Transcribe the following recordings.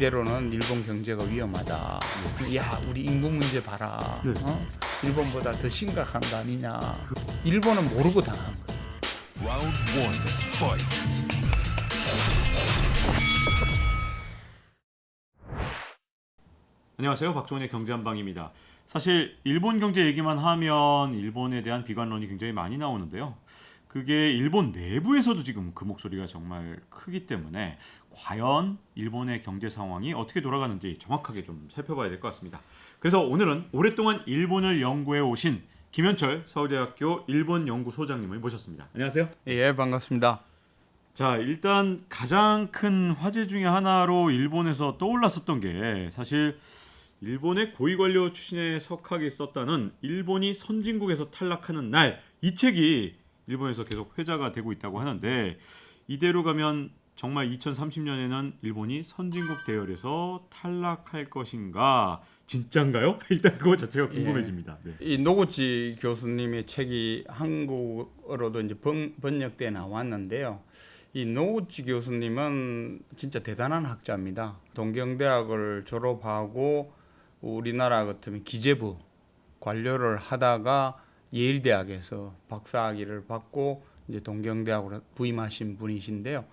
이대로는 일본 경제가 위험하다. 야, 우리 인구 문제 봐라. 네. 일본보다 더 심각한 거 아니냐. 일본은 모르고 당한 거예요. Round 1, fight. 안녕하세요. 박종원의 경제한방입니다. 사실 일본 경제 얘기만 하면 일본에 대한 비관론이 굉장히 많이 나오는데요. 그게 일본 내부에서도 지금 그 목소리가 정말 크기 때문에 과연 일본의 경제 상황이 어떻게 돌아가는지 정확하게 좀 살펴봐야 될 것 같습니다. 그래서 오늘은 오랫동안 일본을 연구해 오신 김현철 서울대학교 일본연구소장님을 모셨습니다. 안녕하세요. 예, 반갑습니다. 자, 일단 가장 큰 화제 중에 하나로 일본에서 떠올랐었던 게 사실 일본의 고위관료 출신의 석학이 썼다는 일본이 선진국에서 탈락하는 날, 이 책이 일본에서 계속 회자가 되고 있다고 하는데, 이대로 가면 정말 2030년에는 일본이 선진국 대열에서 탈락할 것인가? 진짠가요? 일단 그거 자체가 궁금해집니다. 네. 이 노구치 교수님의 책이 한국어로도 이제 번역돼 나왔는데요. 이 노구치 교수님은 진짜 대단한 학자입니다. 동경대학을 졸업하고 우리나라 같으면 기재부 관료를 하다가 예일대학에서 박사학위를 받고 이제 동경대학으로 부임하신 분이신데요.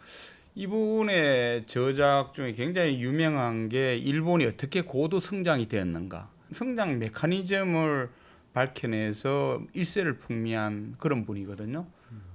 이분의 저작 중에 굉장히 유명한 게 일본이 어떻게 고도 성장이 되었는가, 성장 메커니즘을 밝혀내서 일세를 풍미한 그런 분이거든요.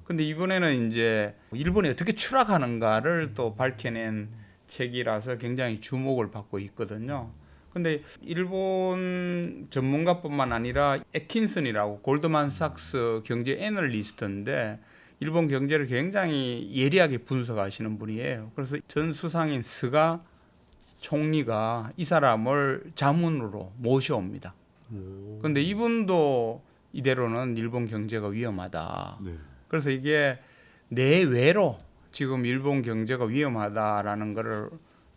근데 이번에는 이제 일본이 어떻게 추락하는가를 또 밝혀낸 책이라서 굉장히 주목을 받고 있거든요. 근데 일본 전문가뿐만 아니라 애킨슨이라고 골드만삭스 경제 애널리스트인데 일본 경제를 굉장히 예리하게 분석하시는 분이에요. 그래서 전 수상인 스가 총리가 이 사람을 자문으로 모셔옵니다. 그런데 이분도 이대로는 일본 경제가 위험하다. 네. 그래서 이게 내외로 지금 일본 경제가 위험하다라는 거를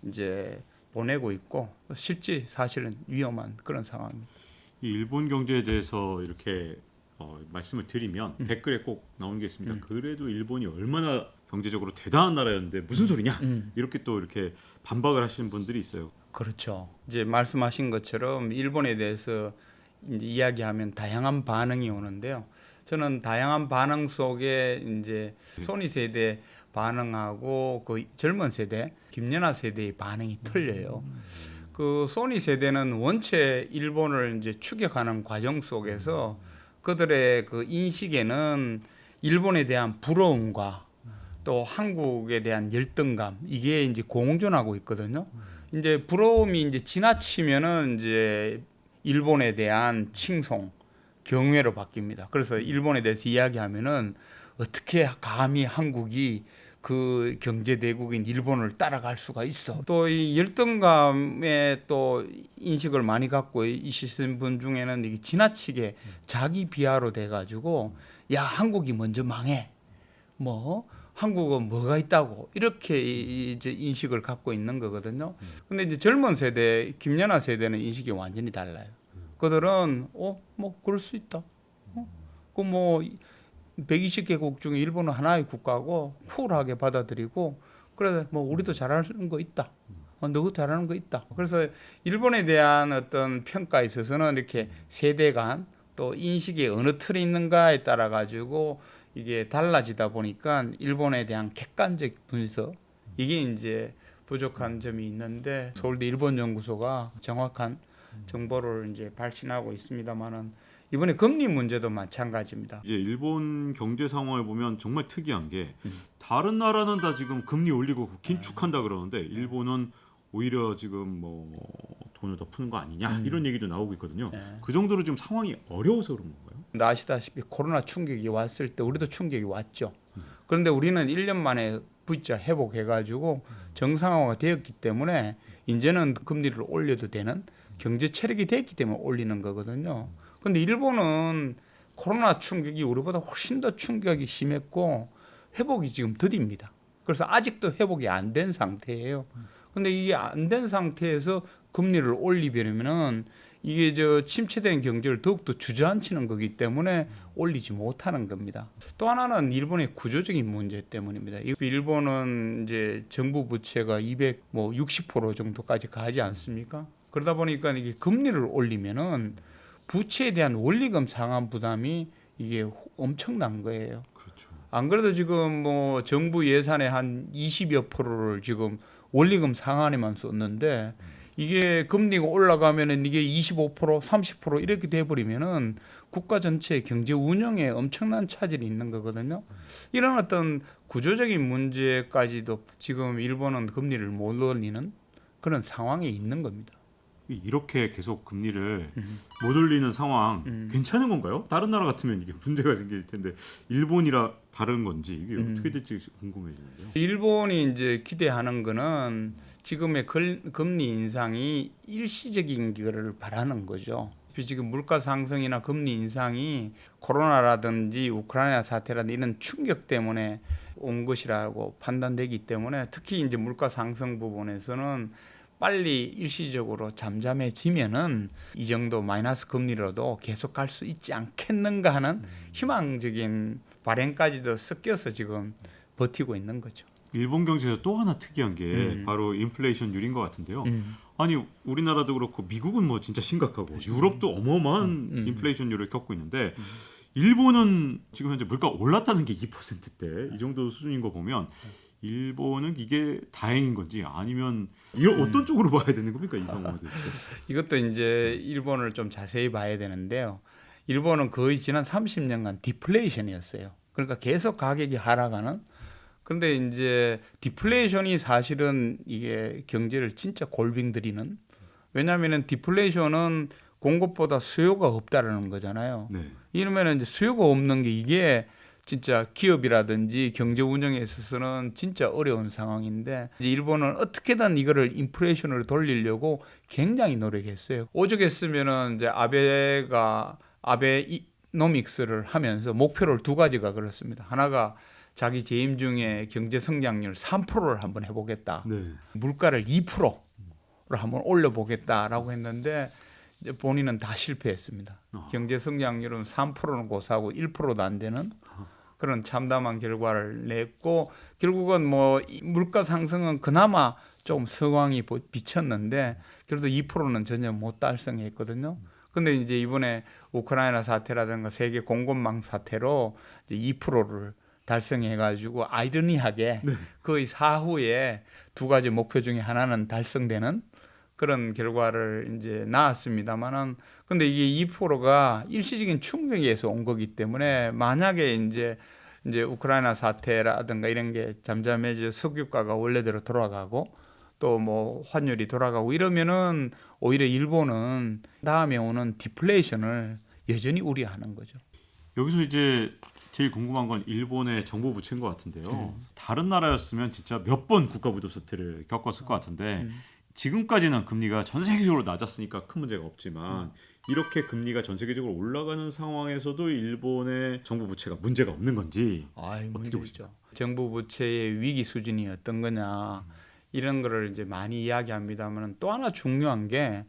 이제 보내고 있고 실제 사실은 위험한 그런 상황입니다. 이 일본 경제에 대해서 이렇게 말씀을 드리면 댓글에 꼭 나오는 게 있습니다. 그래도 일본이 얼마나 경제적으로 대단한 나라였는데 무슨 소리냐? 이렇게 또 이렇게 반박을 하시는 분들이 있어요. 그렇죠. 이제 말씀하신 것처럼 일본에 대해서 이제 이야기하면 다양한 반응이 오는데요. 저는 다양한 반응 속에 이제 소니 세대 반응하고 그 젊은 세대, 김연아 세대의 반응이 틀려요. 그 소니 세대는 원체 일본을 이제 추격하는 과정 속에서 그들의 그 인식에는 일본에 대한 부러움과 또 한국에 대한 열등감, 이게 이제 공존하고 있거든요. 이제 부러움이 이제 지나치면은 이제 일본에 대한 칭송, 경외로 바뀝니다. 그래서 일본에 대해서 이야기하면은 어떻게 감히 한국이 그 경제 대국인 일본을 따라갈 수가 있어. 또 이 열등감에 또 인식을 많이 갖고 있으신 분 중에는 이게 지나치게 자기 비하로 돼가지고 야, 한국이 먼저 망해. 뭐 한국은 뭐가 있다고 이렇게 이제 인식을 갖고 있는 거거든요. 근데 이제 젊은 세대, 김연아 세대는 인식이 완전히 달라요. 그들은 뭐 그럴 수 있다. 그 뭐 120개국 중에 일본은 하나의 국가고 쿨하게 받아들이고, 그래서 뭐 우리도 잘하는 거 있다. 너도 잘하는 거 있다. 그래서 일본에 대한 어떤 평가에 있어서는 이렇게 세대 간 또 인식이 어느 틀에 있는가에 따라 가지고 이게 달라지다 보니까 일본에 대한 객관적 분석, 이게 이제 부족한 점이 있는데 서울대 일본연구소가 정확한 정보를 이제 발신하고 있습니다만은 이번에 금리 문제도 마찬가지입니다. 이제 일본 경제 상황을 보면 정말 특이한 게 다른 나라는 다 지금 금리 올리고 긴축한다 그러는데 일본은 오히려 지금 뭐 돈을 더 푸는 거 아니냐 이런 얘기도 나오고 있거든요. 그 정도로 지금 상황이 어려워서 그런 건가요? 아시다시피 코로나 충격이 왔을 때 우리도 충격이 왔죠. 그런데 우리는 1년 만에 V자 회복해가지고 정상화가 되었기 때문에 이제는 금리를 올려도 되는 경제 체력이 됐기 때문에 올리는 거거든요. 근데 일본은 코로나 충격이 우리보다 훨씬 더 충격이 심했고 회복이 지금 더딥니다. 그래서 아직도 회복이 안 된 상태예요. 근데 이게 안 된 상태에서 금리를 올리려면은 이게 저 침체된 경제를 더욱더 주저앉히는 거기 때문에 올리지 못하는 겁니다. 또 하나는 일본의 구조적인 문제 때문입니다. 일본은 이제 정부 부채가 260% 정도까지 가지 않습니까? 그러다 보니까 이게 금리를 올리면은 부채에 대한 원리금 상환 부담이 이게 엄청난 거예요. 그렇죠. 안 그래도 지금 뭐 정부 예산의 한 20여 프로를 지금 원리금 상환에만 썼는데 이게 금리가 올라가면은 이게 25%, 30% 이렇게 돼 버리면은 국가 전체의 경제 운영에 엄청난 차질이 있는 거거든요. 이런 어떤 구조적인 문제까지도 지금 일본은 금리를 못 올리는 그런 상황에 있는 겁니다. 이렇게 계속 금리를 못 올리는 상황 괜찮은 건가요? 다른 나라 같으면 이게 문제가 생길 텐데 일본이라 다른 건지 이게 어떻게 될지 궁금해지는데요. 일본이 이제 기대하는 거는 지금의 금리 인상이 일시적인 거를 바라는 거죠. 지금 물가 상승이나 금리 인상이 코로나라든지 우크라이나 사태라든지 이런 충격 때문에 온 것이라고 판단되기 때문에 특히 이제 물가 상승 부분에서는 빨리 일시적으로 잠잠해지면은 이 정도 마이너스 금리로도 계속 갈 수 있지 않겠는가 하는 희망적인 발행까지도 섞여서 지금 버티고 있는 거죠. 일본 경제에서 또 하나 특이한 게 바로 인플레이션율인 것 같은데요. 아니 우리나라도 그렇고 미국은 뭐 진짜 심각하고 유럽도 어마어마한 인플레이션율을 겪고 있는데 일본은 지금 현재 물가 올랐다는 게 2%대 이 정도 수준인 거 보면 일본은 이게 다행인 건지 아니면 이 어떤 쪽으로 봐야 되는 겁니까 이 상황을 대체? 이것도 이제 일본을 좀 자세히 봐야 되는데요. 일본은 거의 지난 30년간 디플레이션이었어요. 그러니까 계속 가격이 하락하는. 그런데 이제 디플레이션이 사실은 이게 경제를 진짜 골빙들이는. 왜냐하면은 디플레이션은 공급보다 수요가 없다라는 거잖아요. 네. 이러면 이제 수요가 없는 게 이게 진짜 기업이라든지 경제 운영에 있어서는 진짜 어려운 상황인데 이제 일본은 어떻게든 이거를 인플레이션으로 돌리려고 굉장히 노력했어요. 오죽했으면은 이제 아베노믹스를 하면서 목표를 두 가지가 그렇습니다. 하나가 자기 재임 중에 경제 성장률 3%를 한번 해보겠다. 네. 물가를 2%로 한번 올려보겠다라고 했는데 이제 본인은 다 실패했습니다. 경제 성장률은 3%는 고사하고 1%도 안 되는 그런 참담한 결과를 냈고 결국은 뭐 물가 상승은 그나마 좀 성황이 비쳤는데 그래도 2%는 전혀 못 달성했거든요. 근데 이제 이번에 우크라이나 사태라든가 세계 공급망 사태로 이제 2%를 달성해가지고 아이러니하게 거의 사후에 두 가지 목표 중에 하나는 달성되는 그런 결과를 이제 나왔습니다만은 근데 이게 2%가 일시적인 충격에서 온 거기 때문에 만약에 이제 우크라이나 사태라든가 이런 게 잠잠해져 석유가가 원래대로 돌아가고 또 뭐 환율이 돌아가고 이러면은 오히려 일본은 다음에 오는 디플레이션을 여전히 우려하는 거죠. 여기서 이제 제일 궁금한 건 일본의 정부 부채인 것 같은데요. 다른 나라였으면 진짜 몇 번 국가 부도 사태를 겪었을 것 같은데 지금까지는 금리가 전 세계적으로 낮았으니까 큰 문제가 없지만 이렇게 금리가 전 세계적으로 올라가는 상황에서도 일본의 정부 부채가 문제가 없는 건지 어떻게 보시죠? 정부 부채의 위기 수준이 어떤 거냐 이런 거를 이제 많이 이야기합니다만 또 하나 중요한 게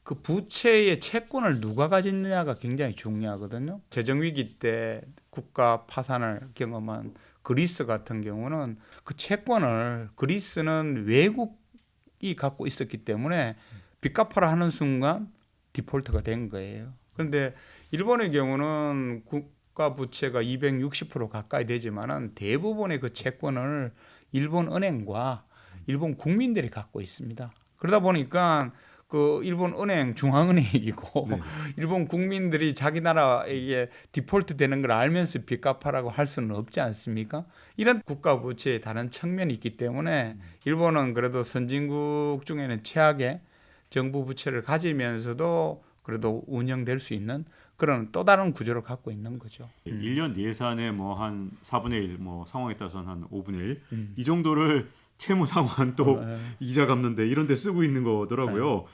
그 부채의 채권을 누가 가졌느냐가 굉장히 중요하거든요. 재정 위기 때 국가 파산을 경험한 그리스 같은 경우는 그 채권을 그리스는 외국이 갖고 있었기 때문에 빚 갚아라 하는 순간 디폴트가 된 거예요. 그런데 일본의 경우는 국가 부채가 260% 가까이 되지만은 대부분의 그 채권을 일본 은행과 일본 국민들이 갖고 있습니다. 그러다 보니까 그 일본 은행 중앙은행이고 일본 국민들이 자기 나라에게 디폴트 되는 걸 알면서 빚 갚아라고 할 수는 없지 않습니까? 이런 국가 부채의 다른 측면이 있기 때문에 일본은 그래도 선진국 중에는 최악의 정부 부채를 가지면서도 그래도 운영될 수 있는 그런 또 다른 구조를 갖고 있는 거죠. 1년 예산의 뭐 한 4분의 1, 뭐 상황에 따라서는 한 5분의 1 이 정도를 채무 상환 또 이자 갚는데 이런 데 쓰고 있는 거더라고요.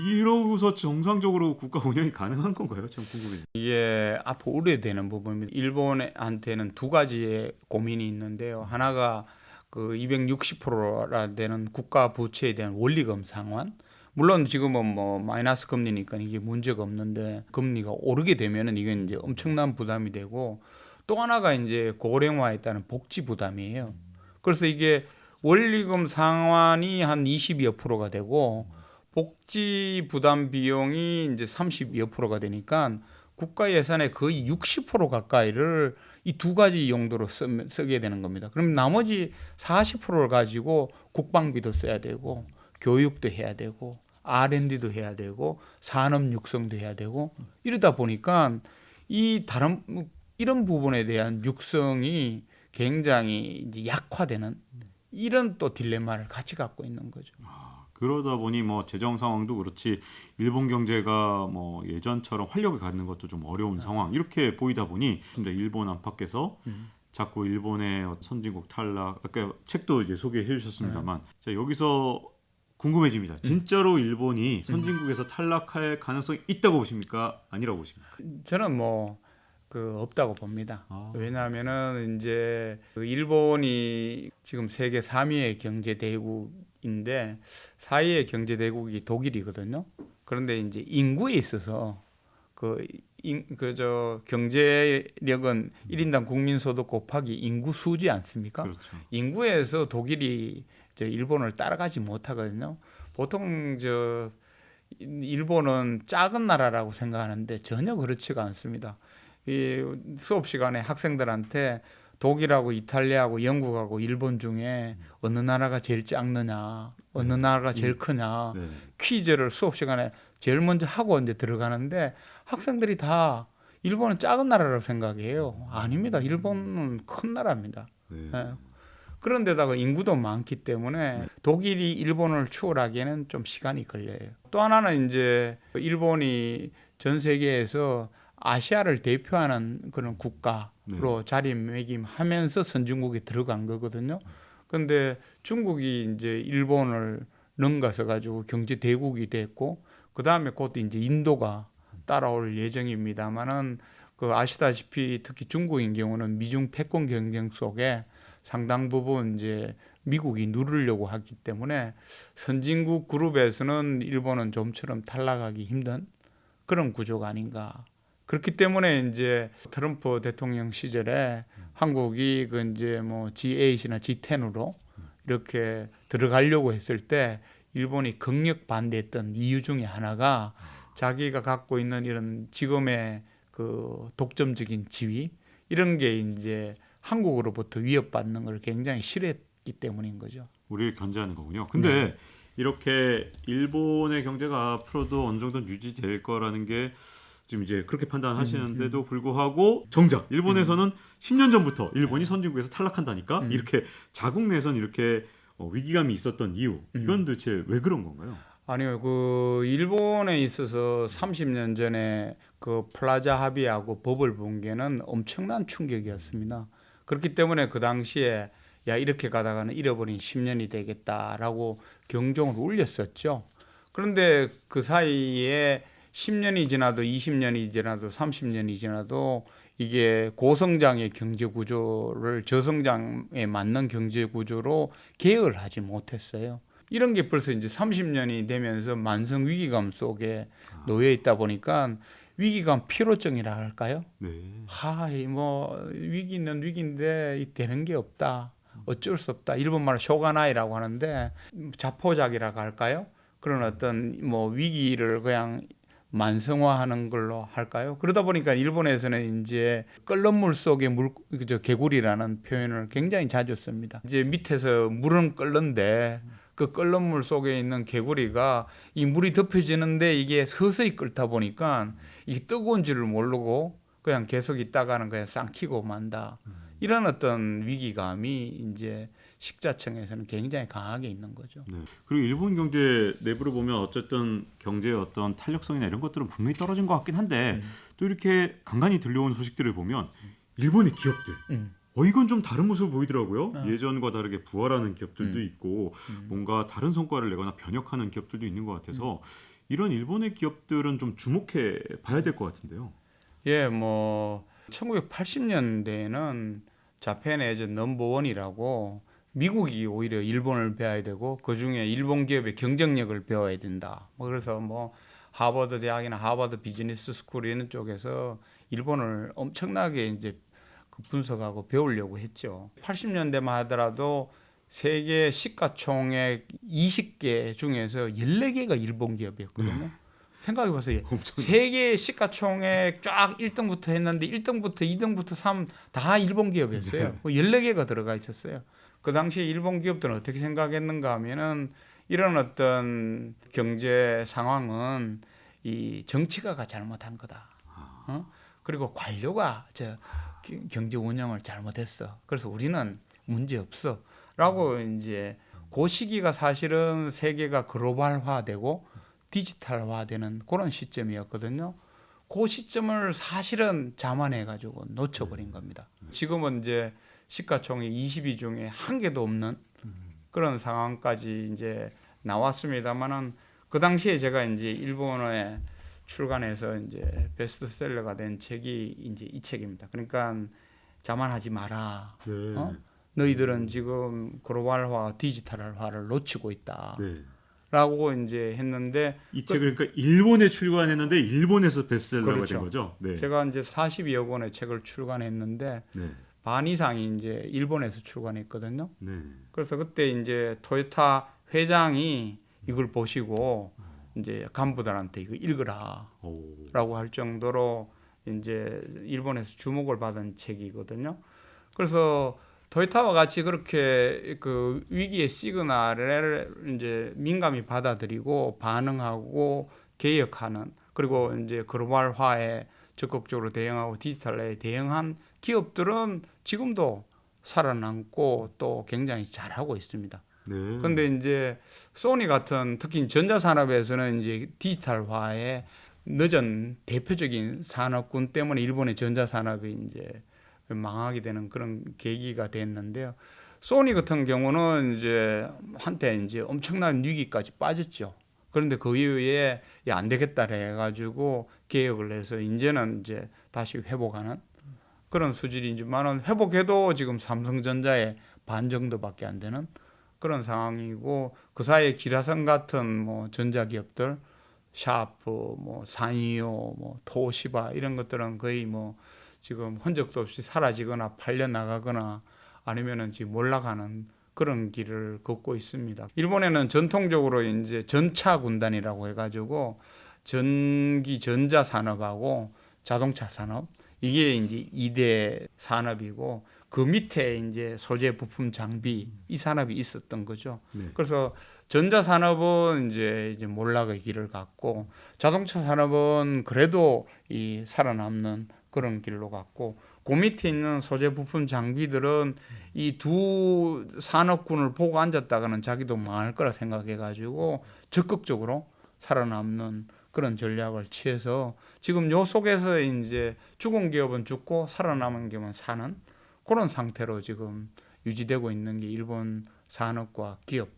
이러고서 정상적으로 국가 운영이 가능한 건가요? 참 궁금해요. 이게 앞으로 우려되는 부분입니다. 일본한테는 두 가지의 고민이 있는데요. 하나가 그 260%라 되는 국가 부채에 대한 원리금 상환. 물론 지금은 뭐 마이너스 금리니까 이게 문제가 없는데 금리가 오르게 되면은 이건 이제 엄청난 부담이 되고 또 하나가 이제 고령화에 따른 복지 부담이에요. 그래서 이게 원리금 상환이 한 20여 %가 되고 복지 부담 비용이 이제 30여 %가 되니까 국가 예산의 거의 60% 가까이를 이 두 가지 용도로 쓰게 되는 겁니다. 그럼 나머지 40%를 가지고 국방비도 써야 되고 교육도 해야 되고 R&D도 해야 되고 산업 육성도 해야 되고 이러다 보니까 이 다른 이런 부분에 대한 육성이 굉장히 이제 약화되는 이런 또 딜레마를 같이 갖고 있는 거죠. 그러다 보니 뭐 재정 상황도 그렇지 일본 경제가 뭐 예전처럼 활력을 갖는 것도 좀 어려운 상황 이렇게 보이다 보니 근데 일본 안팎에서 자꾸 일본의 선진국 탈락 아까 책도 이제 소개해 주셨습니다만 자, 여기서 궁금해집니다. 진짜로 일본이 선진국에서 탈락할 가능성이 있다고 보십니까? 아니라고 보십니까? 저는 뭐 없다고 봅니다. 왜냐하면은 이제 일본이 지금 세계 3위의 경제 대국인데 4위의 경제 대국이 독일이거든요. 그런데 이제 인구에 있어서 그저 경제력은 1인당 국민 소득 곱하기 인구 수지 않습니까? 그렇죠. 인구에서 독일이 일본을 따라가지 못하거든요. 보통 일본은 작은 나라라고 생각하는데 전혀 그렇지가 않습니다. 이 수업 시간에 학생들한테 독일하고 이탈리아하고 영국하고 일본 중에 어느 나라가 제일 작느냐, 어느 나라가 제일 크냐 네. 퀴즈를 수업 시간에 제일 먼저 하고 이제 들어가는데 학생들이 다 일본은 작은 나라라고 생각해요. 아닙니다. 일본은 큰 나라입니다. 네. 예. 그런데다가 인구도 많기 때문에 독일이 일본을 추월하기에는 좀 시간이 걸려요. 또 하나는 이제 일본이 전 세계에서 아시아를 대표하는 그런 국가로 자리매김하면서 선진국에 들어간 거거든요. 그런데 중국이 이제 일본을 넘가서 가지고 경제 대국이 됐고 그 다음에 곧 이제 인도가 따라올 예정입니다만은 아시다시피 특히 중국인 경우는 미중 패권 경쟁 속에 상당 부분 이제 미국이 누르려고 하기 때문에 선진국 그룹에서는 일본은 좀처럼 탈락하기 힘든 그런 구조가 아닌가. 그렇기 때문에 이제 트럼프 대통령 시절에 한국이 이제 뭐 G8이나 G10으로 이렇게 들어가려고 했을 때 일본이 극력 반대했던 이유 중에 하나가 자기가 갖고 있는 이런 지금의 독점적인 지위 이런 게 이제 한국으로부터 위협받는 걸 굉장히 싫어했기 때문인 거죠. 우리를 견제하는 거군요. 근데 이렇게 일본의 경제가 앞으로도 어느 정도 유지될 거라는 게 지금 이제 그렇게 판단하시는데도 불구하고 정작 일본에서는 10년 전부터 일본이 선진국에서 탈락한다니까 이렇게 자국 내선 이렇게 위기감이 있었던 이유 이건 도대체 왜 그런 건가요? 아니요, 일본에 있어서 30년 전에 플라자 합의하고 버블 붕괴는 엄청난 충격이었습니다. 그렇기 때문에 그 당시에 야 이렇게 가다가는 잃어버린 10년이 되겠다라고 경종을 울렸었죠. 그런데 그 사이에 10년이 지나도 20년이 지나도 30년이 지나도 이게 고성장의 경제 구조를 저성장에 맞는 경제 구조로 개혁을 하지 못했어요. 이런 게 벌써 이제 30년이 되면서 만성 위기감 속에 놓여 있다 보니까 위기감 피로증이라 할까요? 네. 뭐 위기는 위기인데 되는 게 없다. 어쩔 수 없다. 일본말로 쇼가나이라고 하는데 자포자기라고 할까요? 그런 어떤 뭐 위기를 그냥 만성화하는 걸로 할까요? 그러다 보니까 일본에서는 이제 끓는 물 속에 개구리라는 표현을 굉장히 자주 씁니다. 이제 밑에서 물은 끓는데 그 끓는 물 속에 있는 개구리가 이 물이 덮여지는데 이게 서서히 끓다 보니까 이게 뜨거운 줄을 모르고 그냥 계속 있다가는 그냥 쌍키고 만다. 이런 어떤 위기감이 이제 식자청에서는 굉장히 강하게 있는 거죠. 네. 그리고 일본 경제 내부를 보면 어쨌든 경제의 어떤 탄력성이나 이런 것들은 분명히 떨어진 것 같긴 한데 또 이렇게 간간히 들려온 소식들을 보면 일본의 기업들 이건 좀 다른 모습을 보이더라고요. 예전과 다르게 부활하는 기업들도 있고 뭔가 다른 성과를 내거나 변혁하는 기업들도 있는 것 같아서 이런 일본의 기업들은 좀 주목해 봐야 될 것 같은데요. 예, 뭐 1980년대에는 자펜 에즈 넘버원이라고 미국이 오히려 일본을 배워야 되고 그 중에 일본 기업의 경쟁력을 배워야 된다. 뭐 그래서 뭐 하버드 대학이나 하버드 비즈니스 스쿨 이런 쪽에서 일본을 엄청나게 이제 그 분석하고 배우려고 했죠. 80년대만 하더라도 세계 시가총액 20개 중에서 14개가 일본 기업이었거든요. 생각해 보세요. 세계 시가총액 쫙 1등부터 했는데 1등부터 2등부터 3 다 일본 기업이었어요. 14개가 들어가 있었어요. 그 당시에 일본 기업들은 어떻게 생각했는가 하면은 이런 어떤 경제 상황은 이 정치가가 잘못한 거다. 그리고 관료가 경제 운영을 잘못했어. 그래서 우리는 문제 없어. 라고 이제 그 시기가 사실은 세계가 글로벌화되고 디지털화되는 그런 시점이었거든요. 그 시점을 사실은 자만해가지고 놓쳐버린 겁니다. 지금은 이제 시가총액 20위 중에 한 개도 없는 그런 상황까지 이제 나왔습니다만은 그 당시에 제가 이제 일본어에 출간해서 이제 베스트셀러가 된 책이 이제 이 책입니다. 그러니까 자만하지 마라. 네. 너희들은 지금 글로벌화, 디지털화를 놓치고 있다. 네. 라고 이제 했는데 이 책을 그러니까 일본에 출간했는데 일본에서 베스트셀러가 그렇죠. 된 거죠. 네. 제가 이제 40여 권의 책을 출간했는데 네. 반 이상이 이제 일본에서 출간했거든요. 네. 그래서 그때 이제 토요타 회장이 이걸 보시고 이제 간부들한테 이거 읽으라라고 할 정도로 이제 일본에서 주목을 받은 책이거든요. 그래서 토요타와 같이 그렇게 그 위기의 시그널을 이제 민감히 받아들이고 반응하고 개혁하는 그리고 이제 글로벌화에 적극적으로 대응하고 디지털에 대응한 기업들은 지금도 살아남고 또 굉장히 잘하고 있습니다. 네. 그런데 이제 소니 같은 특히 전자산업에서는 이제 디지털화에 늦은 대표적인 산업군 때문에 일본의 전자산업이 이제 망하게 되는 그런 계기가 됐는데요. 소니 같은 경우는 이제 한때 이제 엄청난 위기까지 빠졌죠. 그런데 그 이후에 안 되겠다 해가지고 개혁을 해서 이제는 이제 다시 회복하는 그런 수준이지만은 회복해도 지금 삼성전자의 반 정도밖에 안 되는 그런 상황이고 그 사이에 기라성 같은 뭐 전자기업들 샤프, 뭐 산이오, 뭐 토시바 이런 것들은 거의 뭐 지금 흔적도 없이 사라지거나 팔려 나가거나 아니면은 지금 몰락하는 그런 길을 걷고 있습니다. 일본에는 전통적으로 이제 전차 군단이라고 해가지고 전기 전자 산업하고 자동차 산업 이게 이제 2대 산업이고 그 밑에 이제 소재 부품 장비 이 산업이 있었던 거죠. 네. 그래서 전자 산업은 이제 몰락의 길을 갔고 자동차 산업은 그래도 이 살아남는 그런 길로 갔고 그 밑에 있는 소재 부품 장비들은 이 두 산업군을 보고 앉았다가는 자기도 망할 거라 생각해 가지고 적극적으로 살아남는 그런 전략을 취해서 지금 요 속에서 이제 죽은 기업은 죽고 살아남은 기업은 사는 그런 상태로 지금 유지되고 있는 게 일본 산업과 기업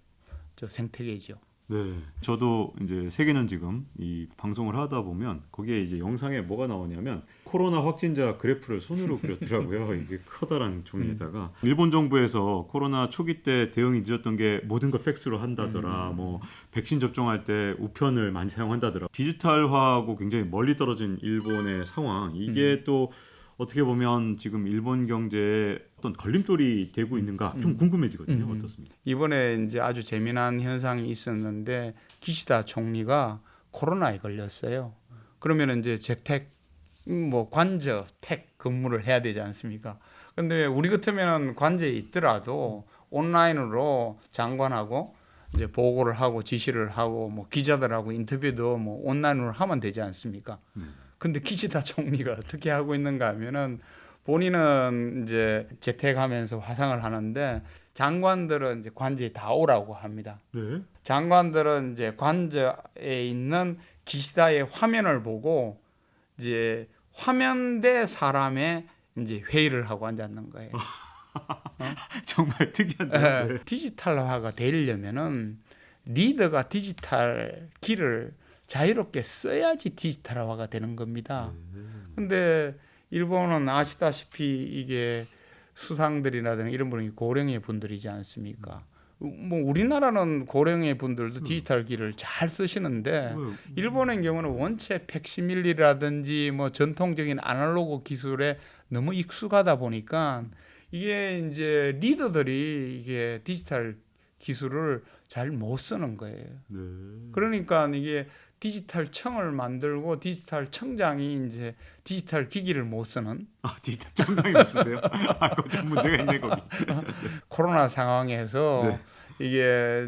저 생태계죠. 네, 저도 이제 세계는 지금 이 방송을 하다 보면 거기에 이제 영상에 뭐가 나오냐면 코로나 확진자 그래프를 손으로 그렸더라고요. 이게 커다란 종이에다가 일본 정부에서 코로나 초기 때 대응이 늦었던 게 모든 걸 팩스로 한다더라. 뭐 백신 접종할 때 우편을 많이 사용한다더라. 디지털화하고 굉장히 멀리 떨어진 일본의 상황 이게 또 어떻게 보면 지금 일본 경제에 어떤 걸림돌이 되고 있는가 좀 궁금해지거든요. 어떻습니까? 이번에 이제 아주 재미난 현상이 있었는데 기시다 총리가 코로나에 걸렸어요. 그러면 이제 재택 뭐 관저택 근무를 해야 되지 않습니까? 근데 우리 같으면은 관저에 있더라도 온라인으로 장관하고 이제 보고를 하고 지시를 하고 뭐 기자들하고 인터뷰도 뭐 온라인으로 하면 되지 않습니까? 근데 기시다 총리가 어떻게 하고 있는가 하면은 본인은 이제 재택하면서 화상을 하는데 장관들은 이제 관저에 다 오라고 합니다. 네. 장관들은 이제 관저에 있는 기시다의 화면을 보고 이제 화면대 사람의 이제 회의를 하고 앉았는 거예요. 정말 특이한데. 디지털화가 되려면은 리더가 디지털 길을 자유롭게 써야지 디지털화가 되는 겁니다. 근데 일본은 아시다시피 이게 수상들이라든가 이런 분이 고령의 분들이지 않습니까? 뭐 우리나라는 고령의 분들도 디지털 기를 잘 쓰시는데 일본의 경우는 원체 팩시밀리라든지 뭐 전통적인 아날로그 기술에 너무 익숙하다 보니까 이게 이제 리더들이 이게 디지털 기술을 잘 못 쓰는 거예요. 네. 그러니까 이게 디지털 청을 만들고 디지털 청장이 이제 디지털 기기를 못 쓰는 디지털 정장이 없으세요? 그거 좀 문제가 있네 거기. 코로나 상황에서 네. 이게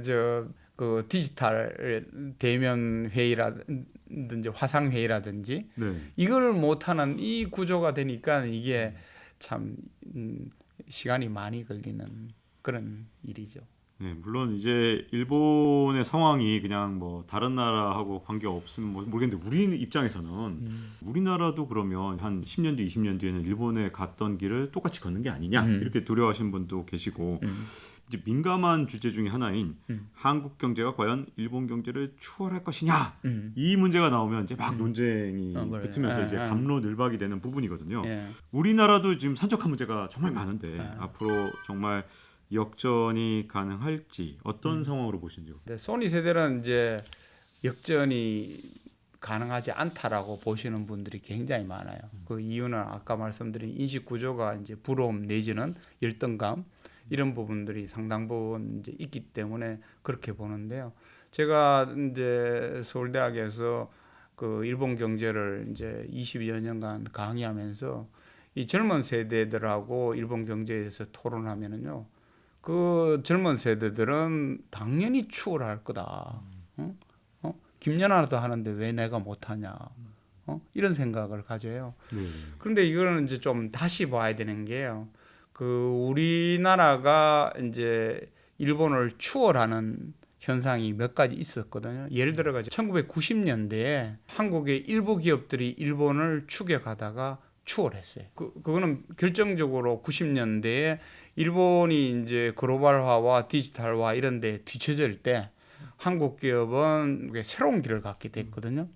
그 디지털 대면 회의라든지 화상 회의라든지 네. 이걸 못하는 이 구조가 되니까 이게 참 시간이 많이 걸리는 그런 일이죠. 네, 물론 이제 일본의 상황이 그냥 뭐 다른 나라하고 관계 없으면 뭐 모르겠는데 우리 입장에서는 우리나라도 그러면 한 10년 뒤, 20년 뒤에는 일본에 갔던 길을 똑같이 걷는 게 아니냐 이렇게 두려워하시는 분도 계시고 이제 민감한 주제 중에 하나인 한국 경제가 과연 일본 경제를 추월할 것이냐 이 문제가 나오면 이제 막 논쟁이 붙으면서 이제 갑론을박이 되는 부분이거든요. 예. 우리나라도 지금 산적한 문제가 정말 많은데 앞으로 정말 역전이 가능할지 어떤 상황으로 보시는지요? 네, 소니 세대는 이제 역전이 가능하지 않다라고 보시는 분들이 굉장히 많아요. 그 이유는 아까 말씀드린 인식 구조가 이제 부러움 내지는 열등감 이런 부분들이 상당 부분 이제 있기 때문에 그렇게 보는데요. 제가 이제 서울대학에서 그 일본 경제를 이제 20여 년간 강의하면서 이 젊은 세대들하고 일본 경제에 대해서 토론하면은요. 그 젊은 세대들은 당연히 추월할 거다. 김연아도 하는데 왜 내가 못하냐. 이런 생각을 가져요. 네. 그런데 이거는 이제 좀 다시 봐야 되는 게요. 그 우리나라가 이제 일본을 추월하는 현상이 몇 가지 있었거든요. 예를 들어 가지고 1990년대에 한국의 일부 기업들이 일본을 추격하다가 추월했어요. 그거는 결정적으로 90년대에 일본이 이제 글로벌화와 디지털화 이런 데 뒤처질 때 한국 기업은 새로운 길을 갖게 됐거든요.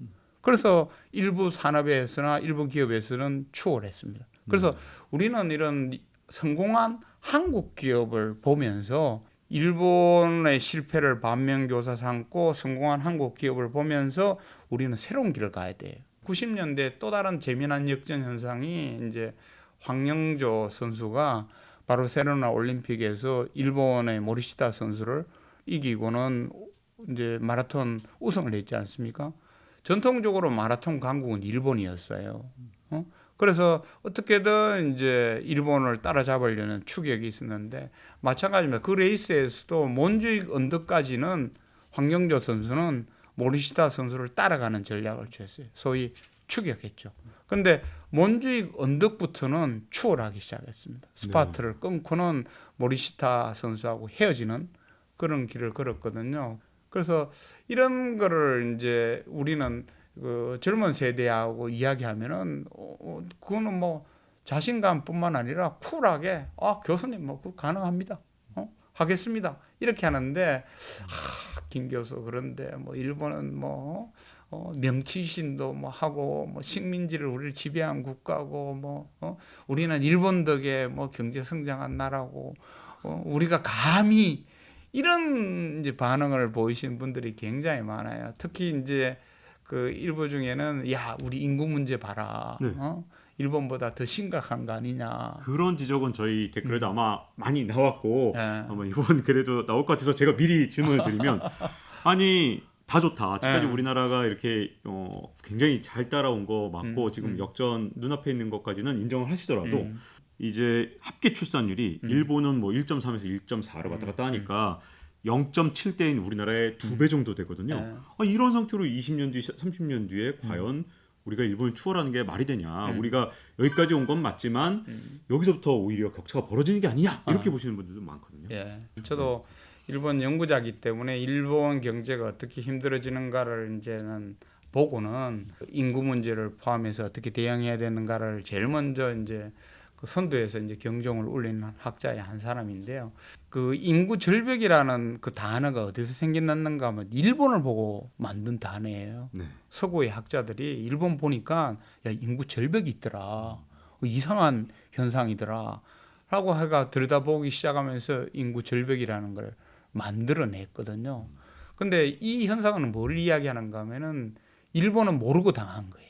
그래서 일부 산업에서나 일부 기업에서는 추월했습니다. 그래서 우리는 이런 성공한 한국 기업을 보면서 일본의 실패를 반면교사 삼고 성공한 한국 기업을 보면서 우리는 새로운 길을 가야 돼요. 90년대 또 다른 재미난 역전 현상이 이제 황영조 선수가 바르셀로나 올림픽에서 일본의 모리시타 선수를 이기고는 이제 마라톤 우승을 했지 않습니까? 전통적으로 마라톤 강국은 일본이었어요. 그래서 어떻게든 이제 일본을 따라잡으려는 추격이 있었는데 마찬가지입니다. 그 레이스에서도 몬주익 언덕까지는 황영조 선수는 모리시타 선수를 따라가는 전략을 취했어요. 소위 추격했죠. 그런데 몬주익 언덕부터는 추월하기 시작했습니다. 스파트를 끊고는 모리시타 선수하고 헤어지는 그런 길을 걸었거든요. 그래서 이런 거를 이제 우리는 그 젊은 세대하고 이야기하면은 그거는 뭐 자신감뿐만 아니라 쿨하게 교수님 뭐 그거 가능합니다. 하겠습니다. 이렇게 하는데 김 교수 그런데 뭐 일본은 뭐 명치신도 뭐 하고 뭐 식민지를 우리를 지배한 국가고 뭐 우리는 일본 덕에 뭐 경제 성장한 나라고 우리가 감히 이런 이제 반응을 보이시는 분들이 굉장히 많아요. 특히 이제 그 일부 중에는 야 우리 인구 문제 봐라. 네. 일본보다 더 심각한 거 아니냐. 그런 지적은 저희 댓글에도 아마 많이 나왔고 네. 아마 이번 글에도 나올 것 같아서 제가 미리 질문을 드리면 아니 다 좋다. 아직까지 네. 우리나라가 이렇게 굉장히 잘 따라온 거 맞고 지금 역전 눈앞에 있는 것까지는 인정을 하시더라도 이제 합계 출산율이 일본은 뭐 1.3에서 1.4로 왔다 갔다 하니까 0.7대인 우리나라의 2배 정도 되거든요. 이런 상태로 20년 뒤, 30년 뒤에 과연 우리가 일본을 추월하는 게 말이 되냐. 우리가 여기까지 온 건 맞지만 여기서부터 오히려 격차가 벌어지는 게 아니냐. 이렇게 보시는 분들도 많거든요. 예. 저도 일본 연구자이기 때문에 일본 경제가 어떻게 힘들어지는가를 이제는 보고는 인구 문제를 포함해서 어떻게 대응해야 되는가를 제일 먼저 이제 그 선두에서 이제 경종을 울리는 학자의 한 사람인데요. 그 인구 절벽이라는 그 단어가 어디서 생겨났는가 하면 일본을 보고 만든 단어예요. 네. 서구의 학자들이 일본 보니까 야 인구 절벽이 있더라. 이상한 현상이더라. 라고 해가 들여다보기 시작하면서 인구 절벽이라는 걸 만들어냈거든요. 근데 이 현상은 뭘 이야기하는가 하면은 일본은 모르고 당한 거예요.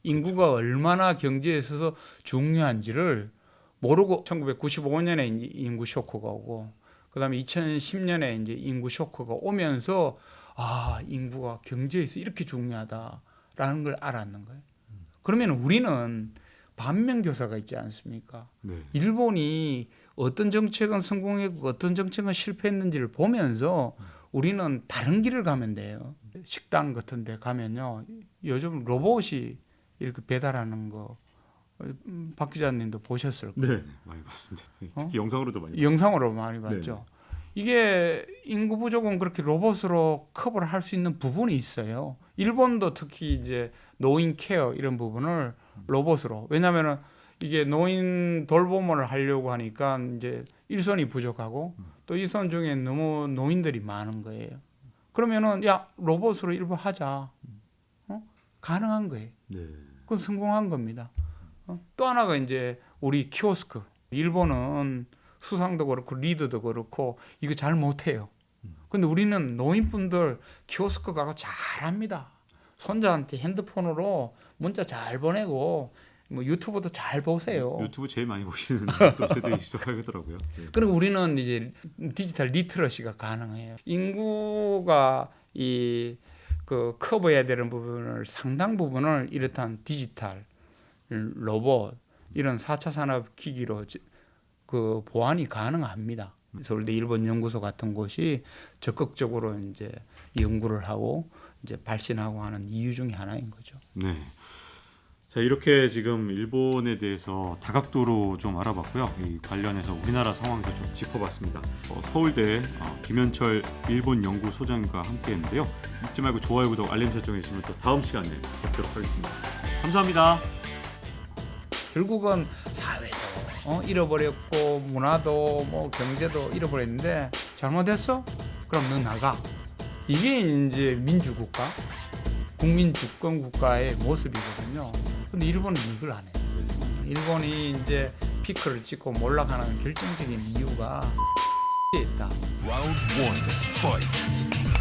인구가 얼마나 경제에 있어서 중요한지를 모르고 1995년에 이제 인구 쇼크가 오고 그다음에 2010년에 이제 인구 쇼크가 오면서 아, 인구가 경제에서 이렇게 중요하다라는 걸 알았는 거예요. 그러면 우리는 반면교사가 있지 않습니까? 네. 일본이 어떤 정책은 성공했고 어떤 정책은 실패했는지를 보면서 우리는 다른 길을 가면 돼요. 식당 같은 데 가면요. 요즘 로봇이 이렇게 배달하는 거 박 기자님도 보셨을 거예요. 네, 많이 봤습니다. 특히 영상으로도 많이 영상으로 많이 봤죠. 이게 인구 부족은 그렇게 로봇으로 커버를 할 수 있는 부분이 있어요. 일본도 특히 이제 노인 케어 이런 부분을 로봇으로, 왜냐하면은 이게 노인 돌봄을 하려고 하니까 이제 일손이 부족하고 또 일손 중에 너무 노인들이 많은 거예요. 그러면은 야, 로봇으로 일부 하자. 가능한 거예요. 네. 그건 성공한 겁니다. 또 하나가 이제 우리 키오스크. 일본은 수상도 그렇고 리드도 그렇고 이거 잘 못해요. 근데 우리는 노인분들 키오스크 가고 잘합니다. 손자한테 핸드폰으로 문자 잘 보내고 뭐 유튜브도 잘 보세요. 유튜브 제일 많이 보시는 또 세대이시죠 하더라고요. 네. 그리고 우리는 이제 디지털 리트러시가 가능해요. 인구가 그 커버해야 되는 부분을 상당 부분을 이렇다는 디지털, 로봇 이런 4차 산업 기기로 그 보완이 가능합니다. 서울대 일본 연구소 같은 곳이 적극적으로 이제 연구를 하고 이제 발신하고 하는 이유 중에 하나인 거죠. 네. 자, 이렇게 지금 일본에 대해서 다각도로 좀 알아봤고요. 이 관련해서 우리나라 상황도 좀 짚어봤습니다. 서울대 김현철 일본 연구소장과 함께했는데요. 잊지 말고 좋아요, 구독, 알림 설정해 주시면 또 다음 시간에 뵙도록 하겠습니다. 감사합니다. 결국은 사회도 잃어버렸고 문화도 뭐 경제도 잃어버렸는데 잘못했어? 그럼 너 나가. 이게 이제 민주국가, 국민 주권 국가의 모습이거든요. 근데 일본은 이걸 안 해요. 일본이 이제 피크를 찍고 몰락하는 결정적인 이유가 있다. Round one, fight.